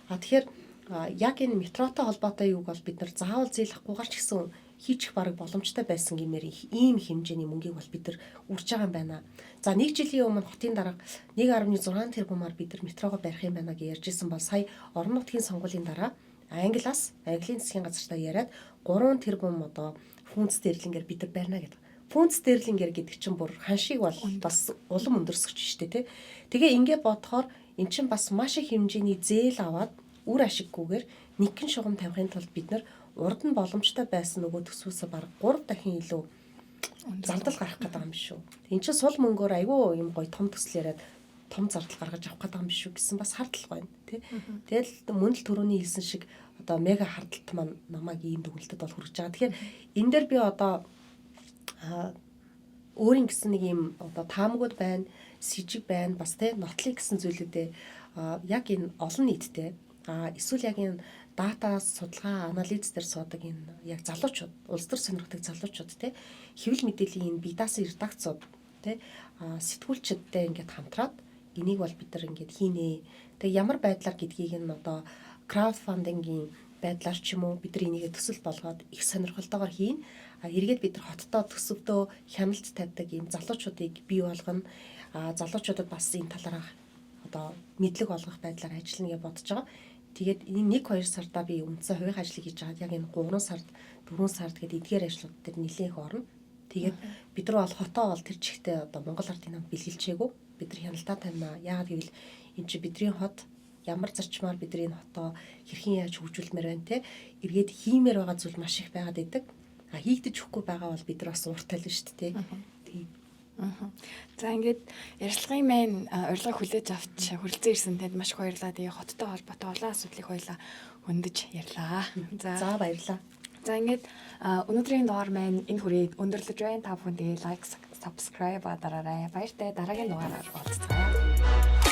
Тэгэхээр яг энэ метротой холбоотой юуг бол бид нар заавал зээл авахгүйгээр ч гэсэн хийчих бараг боломжтой байсан гэмээр ийм хэмжээний мөнгийг бол бид нар үрж байгаа юм байна. За нэг жилийн өмнө хотын дарга 1.6 тэрбумаар бид нар метрогоо барих юм байна гэж ярьжсэн бол сая орон нутгийн сонгуулийн дараа Английн засгийн газартаа яриад 3 тэрбум одоо фунт стерлингээр бид нар барина гэдэг. Фунт стерлингээр гэдэг чинь бүр ханшиг бол бас улам өндөрсгөж штэ тий. Тэгээ ингээд бодохоор эн чинь бас маш их хэмжээний зээл аваад үр ашиггүйгээр нэгэн шугам тавихын тулд бид нар урд нь боломжтой байсан нөгөө төсвөөсөө бараг 3 дахин илүү зардал гарах гэдэг юм биш үү. Энд чинь сул мөнгөөр айгүй юм гоё том төсөл яриад том зардал гаргаж авах гэдэг юм биш үү гэсэн бас хардлагатай байна тий. Тэгэл мөн л түрүүний хэлсэн шиг одоо мега хардлагт маань намайг ийм дүгнэлтэд бол хүргэж байгаа. Тэгэхээр энэ дээр би одоо өөрийн гэсэн нэг юм одоо таамагуд байна, с жиг байна, бас тий нотлыг гэсэн зүйлүүдээ яг энэ олон нийттэй эсвэл яг энэ дата судалгаа анализ дээр суудаг энэ яг залуучууд, улс төр сонирхдаг залуучууд тий хэвлэл мэдээллийн энэ бие даасан редакцууд тий сэтгүүлчдтэй ингээд хамтраад энийг бол бид нар ингээд хийнэ. Тэгээ ямар байдлаар гэдгийг нь одоо краудфандингийн байдлаар ч юм уу бид нар энийг төсөл болгоод их сонирхолтойгоор хийн. Эргээд бид нар хоттоо төсөвдөө хяналт тавьдаг ийм залуучуудыг бий болгоно. Залуучуудад бас энэ талаарх одоо мэдлэг олгох байдлаар ажиллана гэж бодож байгаа. Тэгээд энэ 1-2 сарда би үндсэн хувийн ажлыг хийж байгаа. Яг энэ 3 сард, 4 сард гэдэг эдгээр ажлууд дээр нэлээх орно. Тэгээд бид нар бол хотоо бол тэр чигтээ одоо Монгол Ардын намд бэлгэлжээгүй. Бид нар хяналтаа тавина. Яагаад гэвэл энэ чи бидний хот ямар зарчмаар бидний хотоо хэрхэн яаж хөгжүүлмээр байна те. Эргээд хиймээр байгаа зүйл маш их байгаад идэг. Хийгдэж өгөхгүй байгаа бол бид нар бас урт тал шүү дээ те. За ингээд ярилцлагын маань урилга хүлээж авч хүрэлцэн ирсэн танд маш их баярлалаа. Тэгээ хоттой холбоотой олон асуудлыг хоёлаа хөндөж ярьлаа. За баярлалаа. За ингээд өнөөдрийн дугаар маань энэ хүрээд өндөрлөж байна. Та бүхэн тэгээ лайк, subscribe дараарай. Баяртай дараагийн дугаараар уулзцгаая.